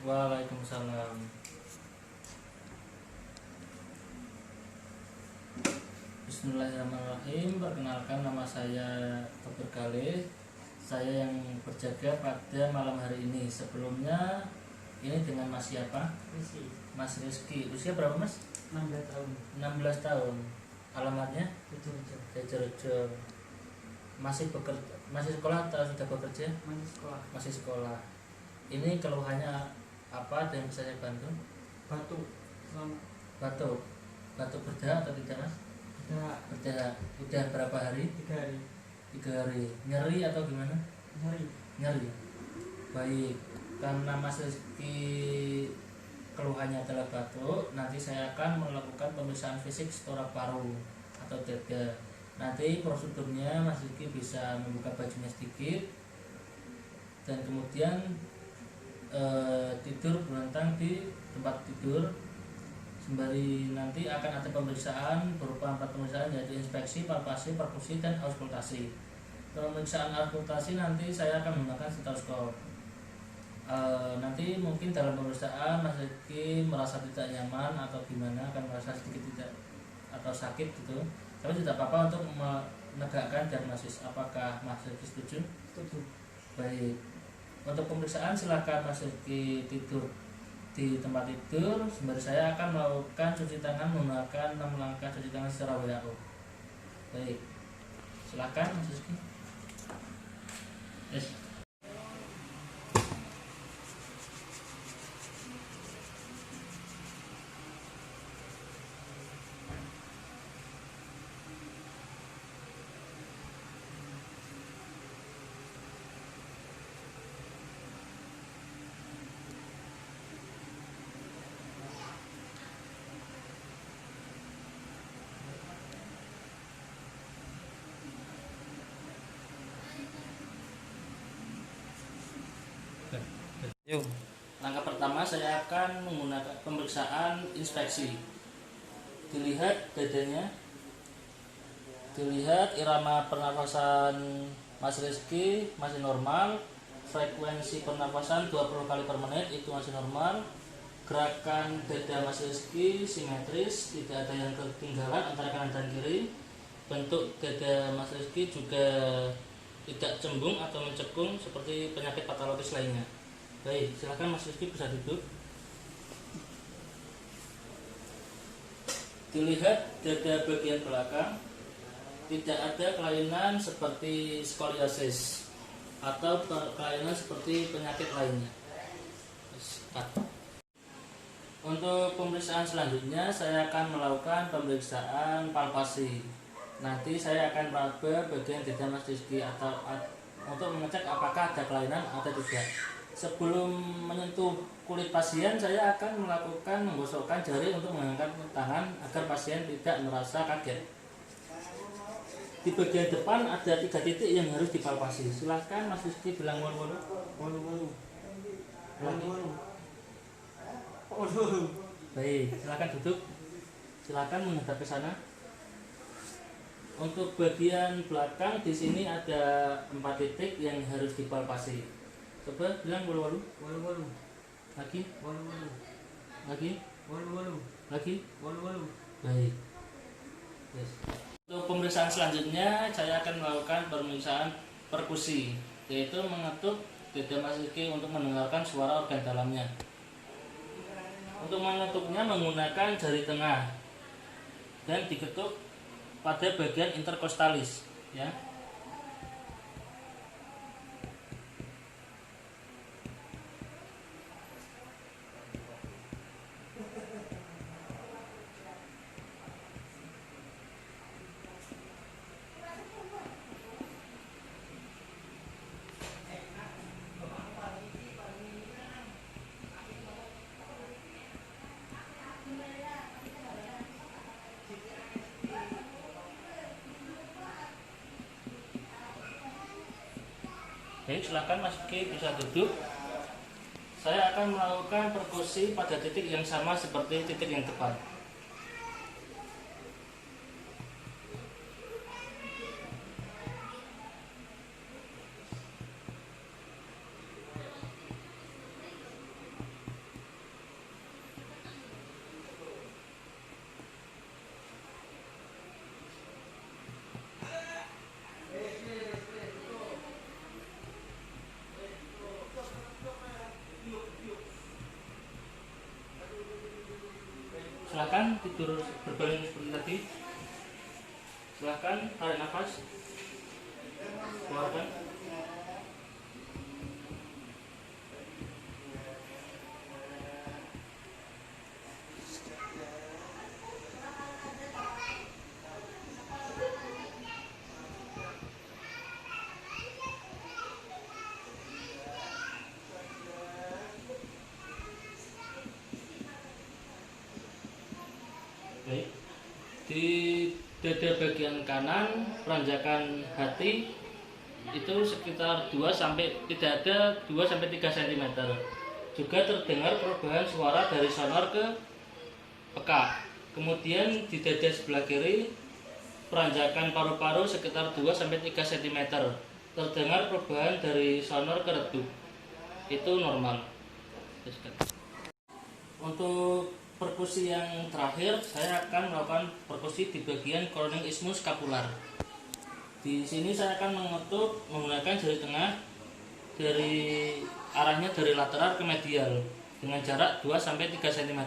Waalaikumsalam. Bismillahirrahmanirrahim. Perkenalkan, nama saya Dr. Galih. Saya yang berjaga pada malam hari ini. Sebelumnya ini dengan Mas siapa? Mas Rizky. Usia berapa, Mas? 16 tahun. 16 tahun. Alamatnya? Tejorejo. Masih bekerja, masih sekolah atau sudah bekerja? Masih sekolah. Ini keluhannya apa dan bisa saya bantu? Batuk berdarah atau tidak, Mas? Berdarah. Udah berapa hari? 3 hari. Nyeri atau gimana? Nyeri. Baik, karena Mas Rizky keluhannya adalah batuk, nanti saya akan melakukan pemeriksaan fisik setorak paru atau dada. Nanti prosedurnya Mas Rizky bisa membuka bajunya sedikit dan kemudian tidur berentang di tempat tidur, sembari nanti akan ada pemeriksaan berupa 4 pemeriksaan, yaitu inspeksi, palpasi, perkusi, dan auskultasi. Pemeriksaan auskultasi nanti saya akan menggunakan stetoskop. Nanti mungkin dalam pemeriksaan Mas Rizky merasa tidak nyaman atau gimana, akan merasa sedikit tidak atau sakit gitu, tapi tidak apa-apa untuk menegakkan diagnosis. Apakah Mas Rizky setuju? Setuju. Baik. Untuk pemeriksaan silakan Mas Rizky tidur di tempat tidur, sembari saya akan melakukan cuci tangan menggunakan 6 langkah cuci tangan secara WHO. Baik, silakan Mas Rizky. Yes. Yuk. Langkah pertama saya akan menggunakan pemeriksaan inspeksi. Dilihat dadanya, dilihat irama pernafasan Mas Rizky masih normal, frekuensi pernafasan 20 kali per menit itu masih normal, gerakan dada Mas Rizky simetris, tidak ada yang ketinggalan antara kanan dan kiri, bentuk dada Mas Rizky juga tidak cembung atau mencekung seperti penyakit patologis lainnya. Baik, silakan Mas Rizky bisa duduk. Dilihat dada bagian belakang, tidak ada kelainan seperti skoliosis atau kelainan seperti penyakit lainnya. Untuk pemeriksaan selanjutnya saya akan melakukan pemeriksaan palpasi. Nanti saya akan meraba bagian dada Mas Rizky atau untuk mengecek apakah ada kelainan atau tidak. Sebelum menyentuh kulit pasien, saya akan melakukan menggosokkan jari untuk mengangkat tangan agar pasien tidak merasa kaget. Di bagian depan ada 3 titik yang harus dipalpasi. Silahkan Mas Rizky bilang walu. Baik, silahkan duduk. Silahkan menghadap ke sana. Untuk bagian belakang di sini ada 4 titik yang harus dipalpasi. Coba bilang walu. Lagi. Baik. Yes. Untuk pemeriksaan selanjutnya saya akan melakukan pemeriksaan perkusi, yaitu mengetuk dada Mas Rizky untuk mendengarkan suara organ dalamnya. Untuk mengetuknya menggunakan jari tengah dan diketuk pada bagian interkostalis, ya. Baik, silakan Mas Rizky bisa duduk. Saya akan melakukan perkusi pada titik yang sama seperti titik yang depan. Silahkan tidur berbaring seperti tadi. Silahkan tarik nafas, keluarkan. Baik. Di dada bagian kanan peranjakan hati itu sekitar 2 sampai tidak ada 2 sampai 3 cm. Juga terdengar perubahan suara dari sonor ke peka. Kemudian di dada sebelah kiri peranjakan paru-paru sekitar 2 sampai 3 cm. Terdengar perubahan dari sonor ke redup. Itu normal. Untuk perkusi yang terakhir, saya akan melakukan perkusi di bagian coroning isthmus scapular. Di sini saya akan mengetuk menggunakan jari tengah dari arahnya dari lateral ke medial dengan jarak 2 sampai 3 cm.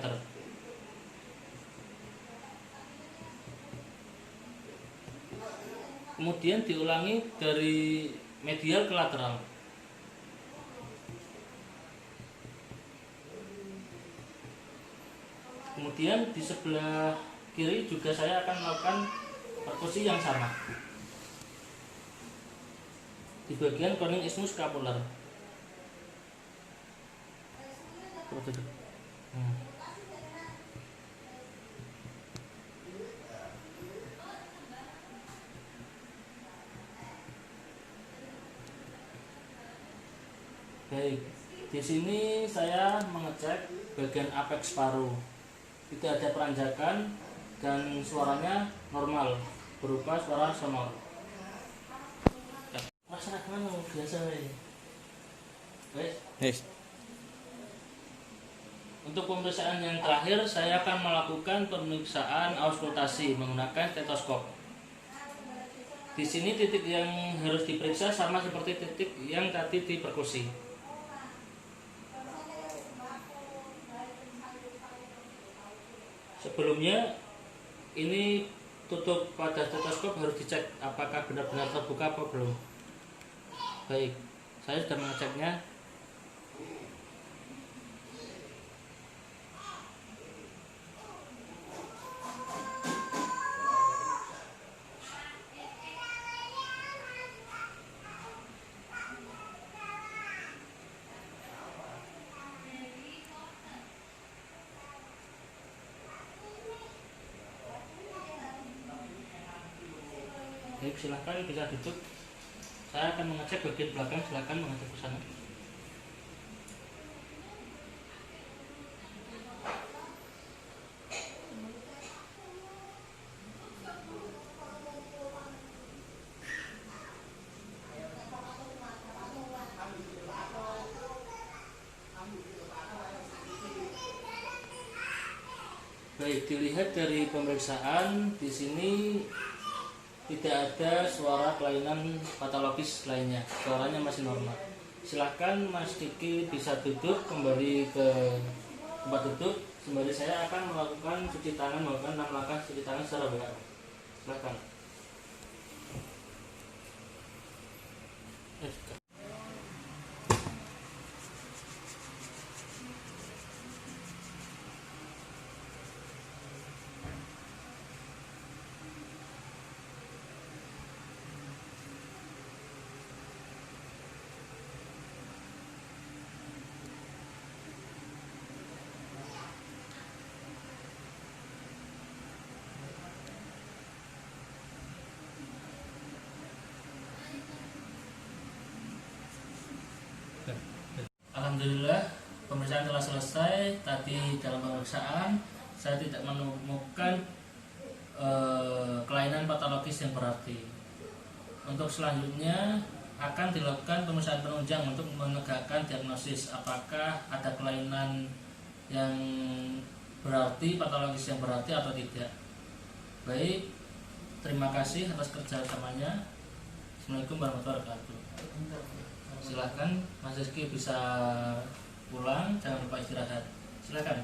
Kemudian diulangi dari medial ke lateral. Kemudian di sebelah kiri juga saya akan melakukan perkusi yang sama di bagian coroning isthmus scapular. Baik, di sini saya mengecek bagian apex paru. Tidak ada peranjakan dan suaranya normal berupa suara sonor. Masyarakat biasa ini. Baik. Untuk pemeriksaan yang terakhir saya akan melakukan pemeriksaan auskultasi menggunakan stetoskop. Di sini titik yang harus diperiksa sama seperti titik yang tadi di perkusi. Sebelumnya ini tutup pada stetoskop harus dicek apakah benar-benar terbuka atau belum. Baik, saya sudah mengeceknya. Baik, silahkan bisa duduk. Saya akan mengecek bagian belakang, silahkan mengecek ke sana. Baik, dilihat dari pemeriksaan di sini tidak ada suara kelainan patologis lainnya, suaranya masih normal. Silahkan Mas Diki bisa duduk kembali ke tempat duduk. Sembari saya akan melakukan cuci tangan, melakukan 6 langkah cuci tangan secara berkala. Silahkan. Alhamdulillah, pemeriksaan telah selesai. Tadi dalam pemeriksaan saya tidak menemukan kelainan patologis yang berarti. Untuk selanjutnya akan dilakukan pemeriksaan penunjang untuk menegakkan diagnosis apakah ada kelainan yang berarti, patologis yang berarti atau tidak. Baik, terima kasih atas kerjasamanya. Assalamualaikum warahmatullahi wabarakatuh. Silahkan Mas Rizky bisa pulang, jangan lupa istirahat. Silahkan.